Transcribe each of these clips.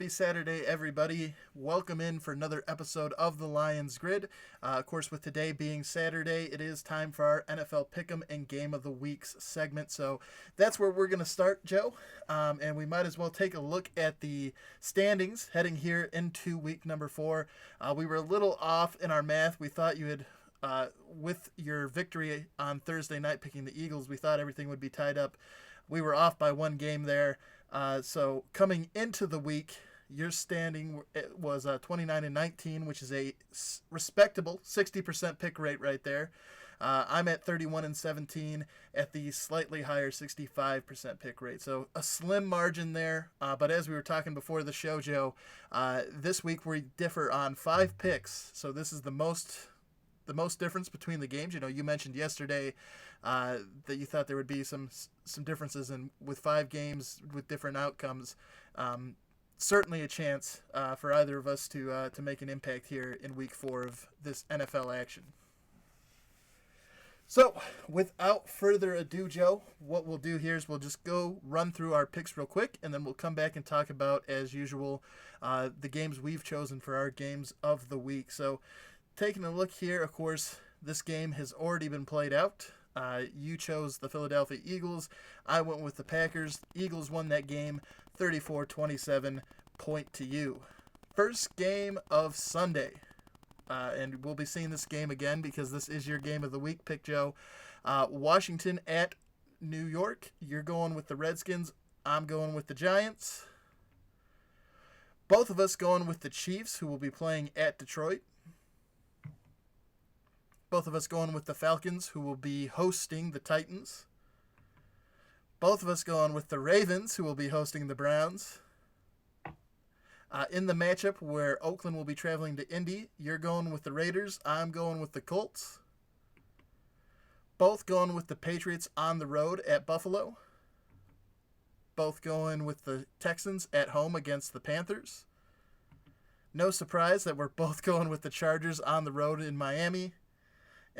Happy Saturday, everybody. Welcome in for another episode of the Lions Grid. Of course, with today being Saturday, it is time for our NFL Pick'em and Game of the Weeks segment. So that's where we're going to start, Joe. And we might as well take a look at the standings heading here into week number 4. We were a little off in our math. We thought you had with your victory on Thursday night picking the Eagles, we thought everything would be tied up. We were off by one game there. So coming into the week, your standing was 29-19, which is a respectable 60% pick rate right there. I'm at 31-17 at the slightly higher 65% pick rate. So a slim margin there. But as we were talking before the show, Joe, this week we differ on 5 picks. So this is the most difference between the games. You know, you mentioned yesterday that you thought there would be some differences in with 5 games with different outcomes. Certainly a chance for either of us to make an impact here in week 4 of this NFL action. So, without further ado, Joe, what we'll do here is we'll just go run through our picks real quick, and then we'll come back and talk about, as usual, the games we've chosen for our games of the week. So, taking a look here, of course, this game has already been played out. You chose the Philadelphia Eagles. I went with the Packers. Eagles won that game 34-27, point to you. First game of Sunday. And we'll be seeing this game again because this is your game of the week pick, Joe. Washington at New York. You're going with the Redskins. I'm going with the Giants. Both of us going with the Chiefs, who will be playing at Detroit. Both of us going with the Falcons, who will be hosting the Titans. Both of us going with the Ravens, who will be hosting the Browns. In the matchup where Oakland will be traveling to Indy, you're going with the Raiders. I'm going with the Colts. Both going with the Patriots on the road at Buffalo. Both going with the Texans at home against the Panthers. No surprise that we're both going with the Chargers on the road in Miami.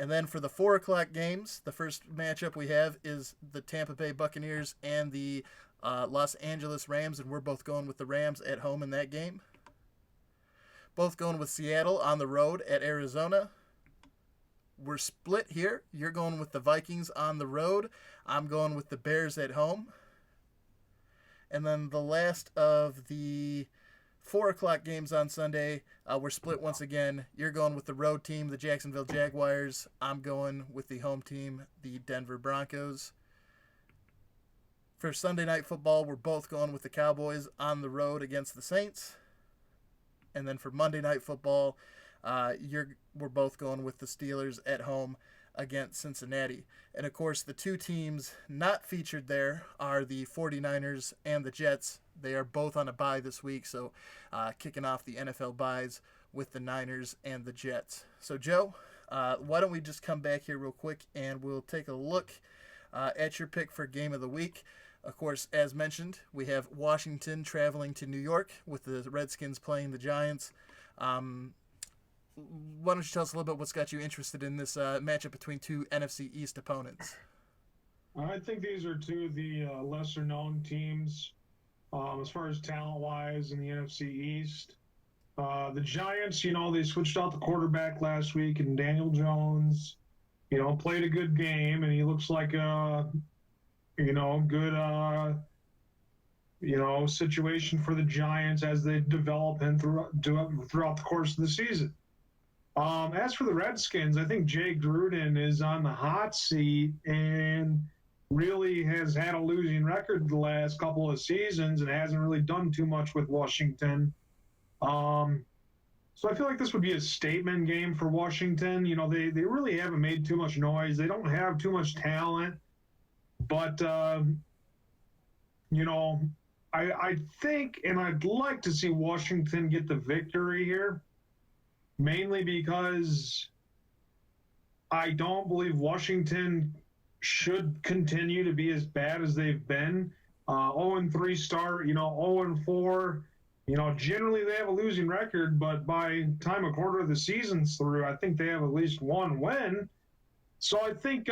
And then for the 4 o'clock games, the first matchup we have is the Tampa Bay Buccaneers and the Los Angeles Rams, and we're both going with the Rams at home in that game. Both going with Seattle on the road at Arizona. We're split here. You're going with the Vikings on the road. I'm going with the Bears at home. And then the last of the 4 o'clock games on Sunday, we're split once again. You're going with the road team, the Jacksonville Jaguars. I'm going with the home team, the Denver Broncos. For Sunday Night Football, we're both going with the Cowboys on the road against the Saints. And then for Monday Night Football, we're both going with the Steelers at home against Cincinnati. And of course, the 2 teams not featured there are the 49ers and the Jets. They are both on a bye this week, so kicking off the NFL byes with the Niners and the Jets. So, Joe, why don't we just come back here real quick and we'll take a look at your pick for Game of the Week. Of course, as mentioned, we have Washington traveling to New York with the Redskins playing the Giants. Why don't you tell us a little bit what's got you interested in this matchup between 2 NFC East opponents? I think these are 2 of the lesser-known teams as far as talent-wise in the NFC East. The Giants, they switched out the quarterback last week, and Daniel Jones, played a good game, and he looks like a, good, situation for the Giants as they develop him throughout the course of the season. As for the Redskins, I think Jay Gruden is on the hot seat and really has had a losing record the last couple of seasons and hasn't really done too much with Washington. So I feel like this would be a statement game for Washington. They really haven't made too much noise. They don't have too much talent. But, I think, and I'd like to see Washington get the victory here, mainly because I don't believe Washington should continue to be as bad as they've been. 0-3 start, 0-4. Generally they have a losing record, but by the time a quarter of the season's through, I think they have at least one win. So I think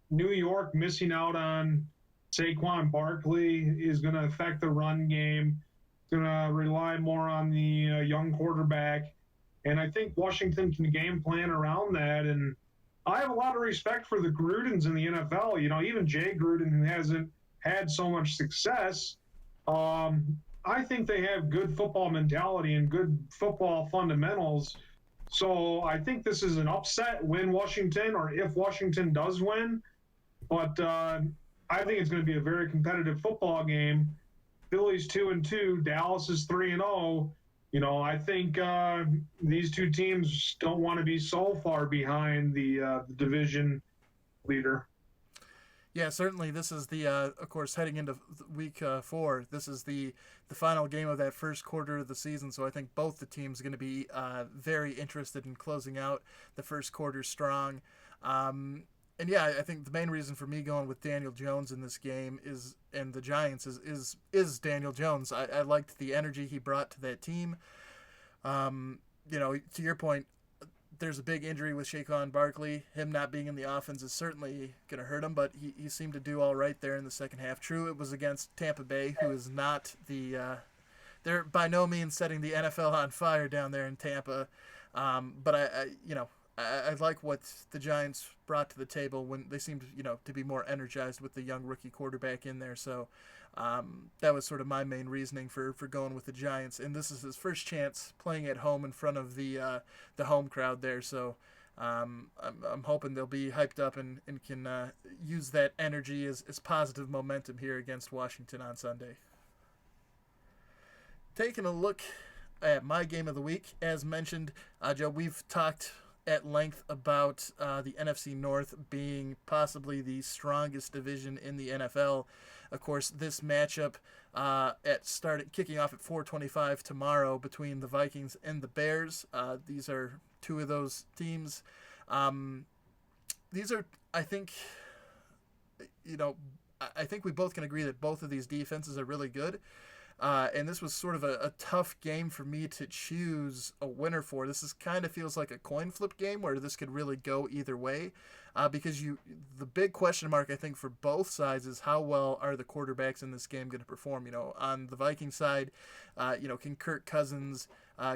New York missing out on Saquon Barkley is going to affect the run game. going to rely more on the young quarterback. And I think Washington can game plan around that. And I have a lot of respect for the Grudens in the NFL. Even Jay Gruden, who hasn't had so much success, I think they have good football mentality and good football fundamentals. So I think this is an upset win Washington, or if Washington does win. But I think it's going to be a very competitive football game. Philly's 2-2, Dallas is 3-0. I think these two teams don't want to be so far behind the division leader. Yeah, certainly. This is the, of course, heading into week 4. This is the final game of that first quarter of the season. So I think both the teams are going to be very interested in closing out the first quarter strong. And yeah, I think the main reason for me going with Daniel Jones in this game and the Giants is Daniel Jones. I liked the energy he brought to that team. To your point, there's a big injury with Saquon Barkley. Him not being in the offense is certainly going to hurt him, but he seemed to do all right there in the second half. True, it was against Tampa Bay, who is not they're by no means setting the NFL on fire down there in Tampa. But I like what the Giants brought to the table when they seemed, to be more energized with the young rookie quarterback in there. So that was sort of my main reasoning for going with the Giants. And this is his first chance playing at home in front of the home crowd there. So I'm hoping they'll be hyped up and can use that energy as positive momentum here against Washington on Sunday. Taking a look at my game of the week, as mentioned, Joe, we've talked at length about the NFC North being possibly the strongest division in the NFL. Of course, this matchup kicking off at 4:25 tomorrow between the Vikings and the Bears. These are two of those teams. These are, I think, I think we both can agree that both of these defenses are really good. And this was sort of a tough game for me to choose a winner for. This kind of feels like a coin flip game where this could really go either way. Because the big question mark, I think, for both sides is how well are the quarterbacks in this game going to perform? On the Viking side, can Kirk Cousins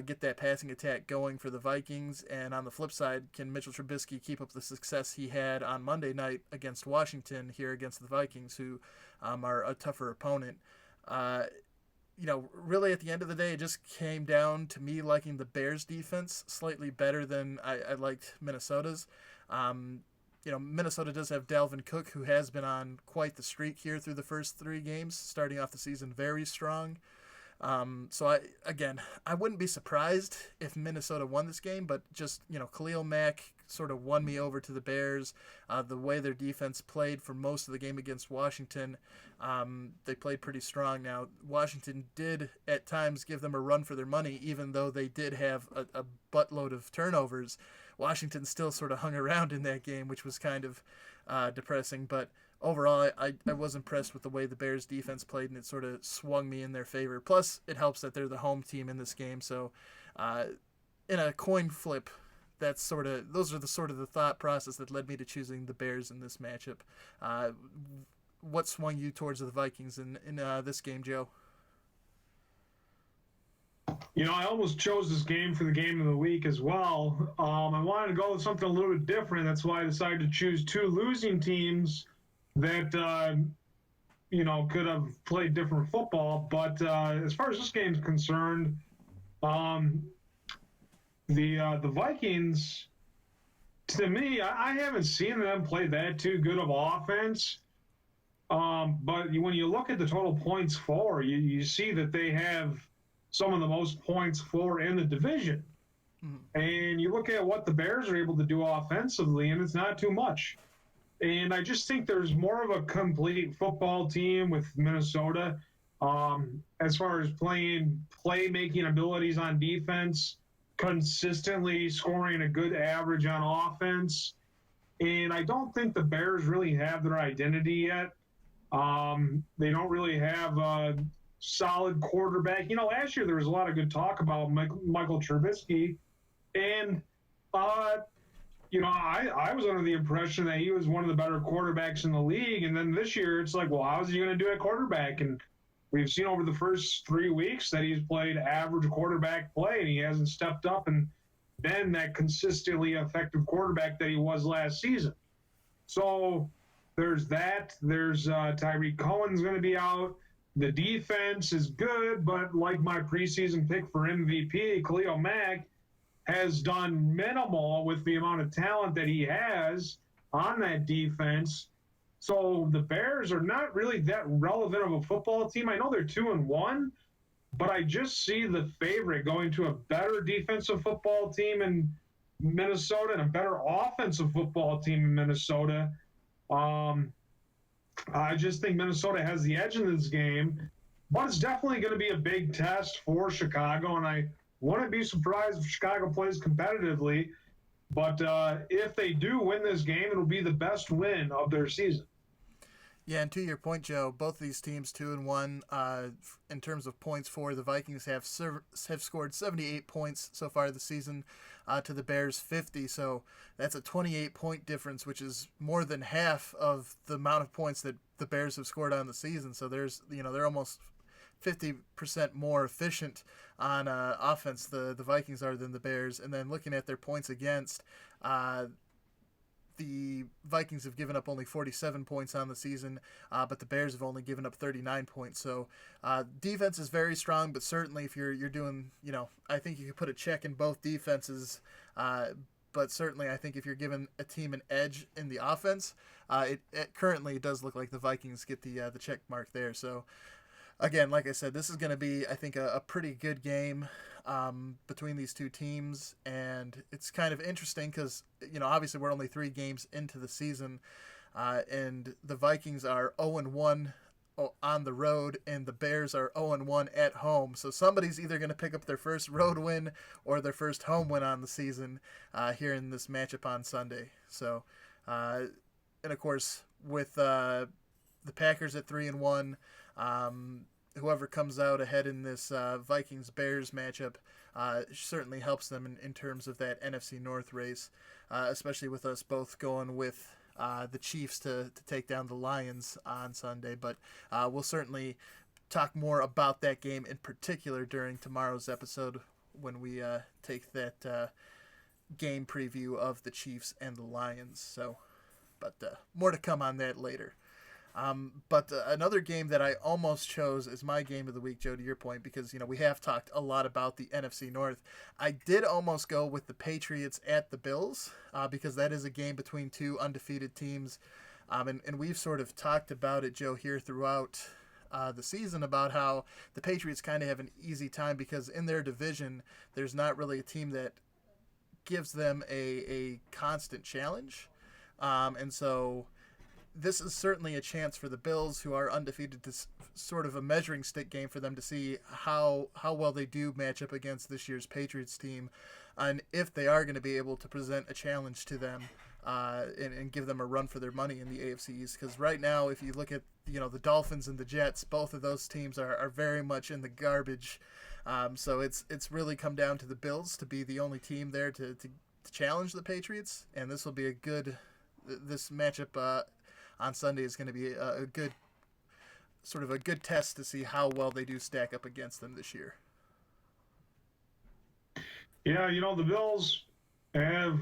get that passing attack going for the Vikings? And on the flip side, can Mitchell Trubisky keep up the success he had on Monday night against Washington here against the Vikings, who are a tougher opponent? Really at the end of the day, it just came down to me liking the Bears defense slightly better than I liked Minnesota's. Minnesota does have Dalvin Cook, who has been on quite the streak here through the first 3 games, starting off the season very strong. So I wouldn't be surprised if Minnesota won this game, but just, Khalil Mack sort of won me over to the Bears. The way their defense played for most of the game against Washington, they played pretty strong. Now, Washington did at times give them a run for their money, even though they did have a buttload of turnovers. Washington still sort of hung around in that game, which was kind of depressing, but overall, I was impressed with the way the Bears defense played, and it sort of swung me in their favor. Plus, it helps that they're the home team in this game. So, in a coin flip, those are the thought process that led me to choosing the Bears in this matchup. What swung you towards the Vikings in this game, Joe? I almost chose this game for the game of the week as well. I wanted to go with something a little bit different. That's why I decided to choose 2 losing teams that could have played different football. But as far as this game is concerned, the Vikings, to me, I haven't seen them play that too good of offense. But when you look at the total points for, you see that they have some of the most points for in the division. Mm-hmm. And you look at what the Bears are able to do offensively, and it's not too much. And I just think there's more of a complete football team with Minnesota as far as playmaking abilities on defense, consistently scoring a good average on offense. And I don't think the Bears really have their identity yet. They don't really have a solid quarterback. Last year there was a lot of good talk about Michael Trubisky. And I was under the impression that he was one of the better quarterbacks in the league. And then this year, it's like, well, how is he going to do at quarterback? And we've seen over the first 3 weeks that he's played average quarterback play, and he hasn't stepped up and been that consistently effective quarterback that he was last season. So there's that. There's Tyreek Cohen's going to be out. The defense is good, but like my preseason pick for MVP, Khalil Mack has done minimal with the amount of talent that he has on that defense. So the Bears are not really that relevant of a football team. I know they're 2-1, but I just see the favorite going to a better defensive football team in Minnesota and a better offensive football team in Minnesota. I just think Minnesota has the edge in this game, but it's definitely going to be a big test for Chicago, and I wouldn't be surprised if Chicago plays competitively. But if they do win this game, it'll be the best win of their season. Yeah, and to your point, Joe, both these teams 2-1. In terms of points for the Vikings, have scored 78 points so far this season to the Bears 50. So that's a 28-point difference, which is more than half of the amount of points that the Bears have scored on the season. So they're almost 50% more efficient on offense, the Vikings are, than the Bears. And then looking at their points against, the Vikings have given up only 47 points on the season, but the Bears have only given up 39 points. So defense is very strong, but certainly if you're doing, I think you could put a check in both defenses. But certainly I think if you're giving a team an edge in the offense, it currently does look like the Vikings get the check mark there. So again, like I said, this is going to be, I think, a pretty good game between these two teams. And it's kind of interesting because, obviously we're only 3 games into the season, and the Vikings are 0-1 on the road, and the Bears are 0-1 at home. So somebody's either going to pick up their first road win or their first home win on the season here in this matchup on Sunday. So, and of course, with the Packers at 3-1, whoever comes out ahead in this Vikings-Bears matchup certainly helps them in terms of that NFC North race, especially with us both going with the Chiefs to take down the Lions on Sunday. But we'll certainly talk more about that game in particular during tomorrow's episode when we take that game preview of the Chiefs and the Lions. So, but more to come on that later. But another game that I almost chose as my game of the week, Joe, to your point, because, we have talked a lot about the NFC North. I did almost go with the Patriots at the Bills because that is a game between 2 undefeated teams. And we've sort of talked about it, Joe, here throughout the season about how the Patriots kind of have an easy time because in their division, there's not really a team that gives them a constant challenge. And so this is certainly a chance for the Bills, who are undefeated, to sort of a measuring stick game for them to see how well they do match up against this year's Patriots team, and if they are going to be able to present a challenge to them and give them a run for their money in the AFC East. Because right now, if you look at the Dolphins and the Jets, both of those teams are very much in the garbage. So it's really come down to the Bills to be the only team there to challenge the Patriots, and this will be this matchup on Sunday is going to be a good test to see how well they do stack up against them this year. Yeah, the Bills have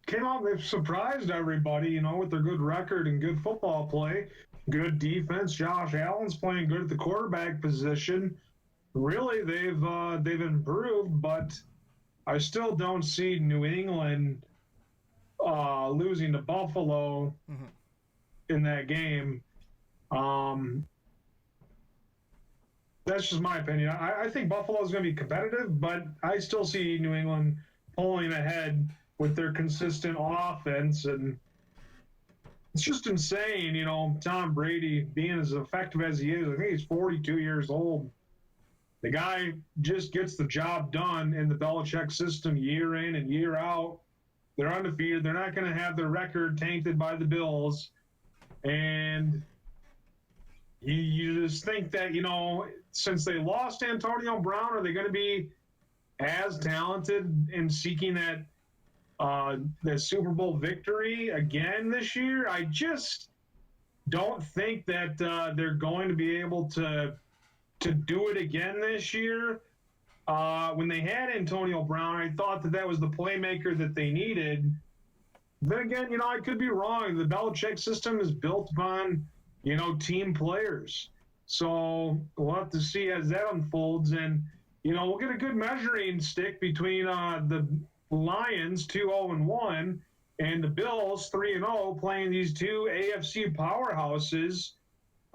came out. They've surprised everybody, with their good record and good football play, good defense. Josh Allen's playing good at the quarterback position. Really, they've improved, but I still don't see New England losing to Buffalo. Mm-hmm. In that game. That's just my opinion. I think Buffalo is going to be competitive, but I still see New England pulling ahead with their consistent offense. And it's just insane, Tom Brady being as effective as he is. I think he's 42 years old. The guy just gets the job done in the Belichick system year in and year out. They're undefeated. They're not going to have their record tainted by the Bills. And you just think that, since they lost Antonio Brown, are they going to be as talented in seeking that Super Bowl victory again this year? I just don't think that they're going to be able to to do it again this year. When they had Antonio Brown, I thought that was the playmaker that they needed. Then again, I could be wrong. The Belichick system is built upon, team players. So we'll have to see as that unfolds. And, we'll get a good measuring stick between the Lions, 2-0-1, and the Bills, 3-0, playing these two AFC powerhouses.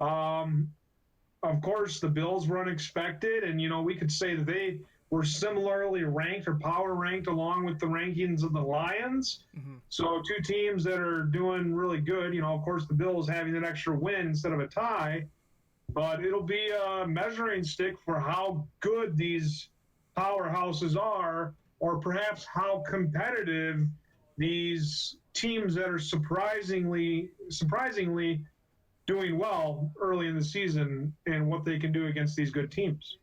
Of course, the Bills were unexpected, and we could say that they were similarly ranked or power ranked along with the rankings of the Lions. Mm-hmm. So two teams that are doing really good. Of course, the Bills having an extra win instead of a tie, but it'll be a measuring stick for how good these powerhouses are, or perhaps how competitive these teams that are surprisingly doing well early in the season and what they can do against these good teams.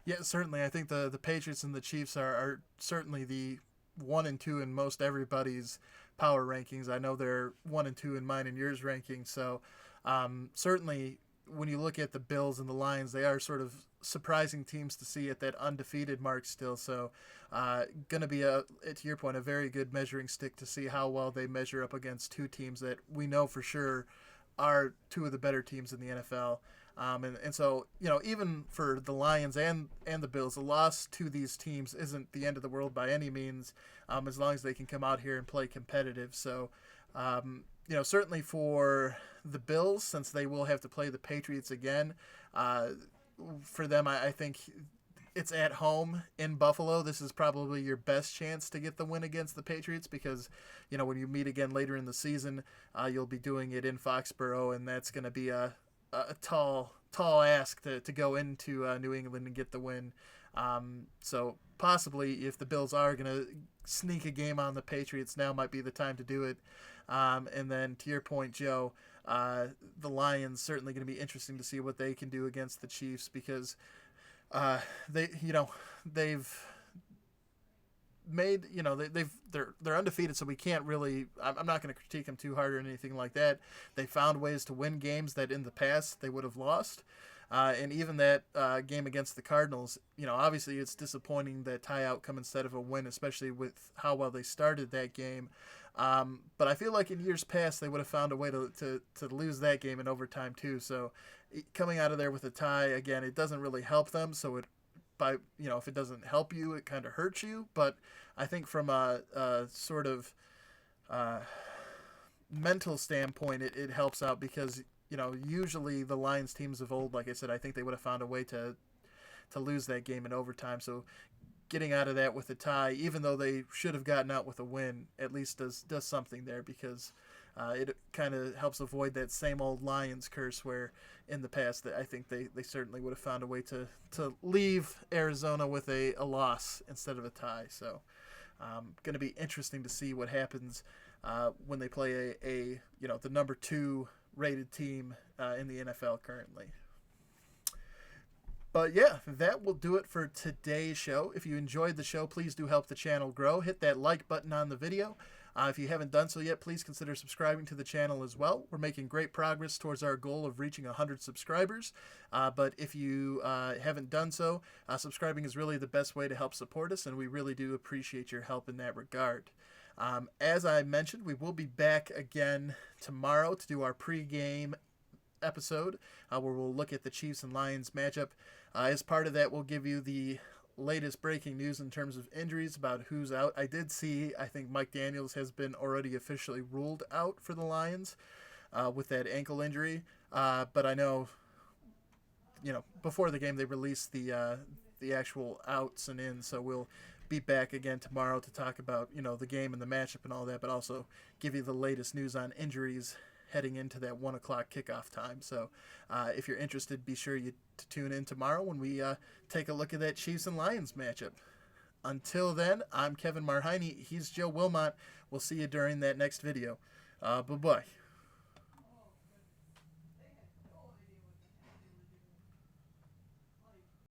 Yeah, certainly. I think the Patriots and the Chiefs are certainly the 1 and 2 in most everybody's power rankings. I know they're 1 and 2 in mine and yours rankings. So certainly when you look at the Bills and the Lions, they are sort of surprising teams to see at that undefeated mark still. So going to be, to your point, a very good measuring stick to see how well they measure up against two teams that we know for sure are two of the better teams in the NFL. And so, even for the Lions and the Bills, a loss to these teams isn't the end of the world by any means, as long as they can come out here and play competitive. So, certainly for the Bills, since they will have to play the Patriots again, for them, I think it's at home in Buffalo. This is probably your best chance to get the win against the Patriots because, when you meet again later in the season, you'll be doing it in Foxborough, and that's going to be a tall ask to go into New England and get the win. So possibly if the Bills are going to sneak a game on the Patriots, now might be the time to do it. And then to your point, Joe, the Lions certainly going to be interesting to see what they can do against the Chiefs because they've made they're undefeated, so we can't really. I'm not going to critique them too hard or anything like that. They found ways to win games that in the past they would have lost, and even that game against the Cardinals. Obviously it's disappointing that tie outcome instead of a win, especially with how well they started that game. But I feel like in years past they would have found a way to lose that game in overtime too. So coming out of there with a tie again, it doesn't really help them. So if it doesn't help you, it kind of hurts you. But I think from a sort of mental standpoint, it helps out because usually the Lions teams of old, like I said, I think they would have found a way to lose that game in overtime. So getting out of that with a tie, even though they should have gotten out with a win, at least does something there because it kind of helps avoid that same old Lions curse where in the past I think they certainly would have found a way to leave Arizona with a loss instead of a tie. So going to be interesting to see what happens when they play the number 2 rated team in the NFL currently. But yeah, that will do it for today's show. If you enjoyed the show, please do help the channel grow. Hit that like button on the video. If you haven't done so yet, please consider subscribing to the channel as well. We're making great progress towards our goal of reaching 100 subscribers. But if you haven't done so, subscribing is really the best way to help support us, and we really do appreciate your help in that regard. As I mentioned, we will be back again tomorrow to do our pregame episode where we'll look at the Chiefs and Lions matchup. As part of that, we'll give you the latest breaking news in terms of injuries about who's out. I did see, I think Mike Daniels has been already officially ruled out for the Lions with that ankle injury. But I know, before the game they released the actual outs and ins, so we'll be back again tomorrow to talk about, the game and the matchup and all that, but also give you the latest news on injuries heading into that 1 o'clock kickoff time. So if you're interested, be sure to tune in tomorrow when we take a look at that Chiefs and Lions matchup. Until then, I'm Kevin Marheine. He's Joe Wilmot. We'll see you during that next video. Bye-bye.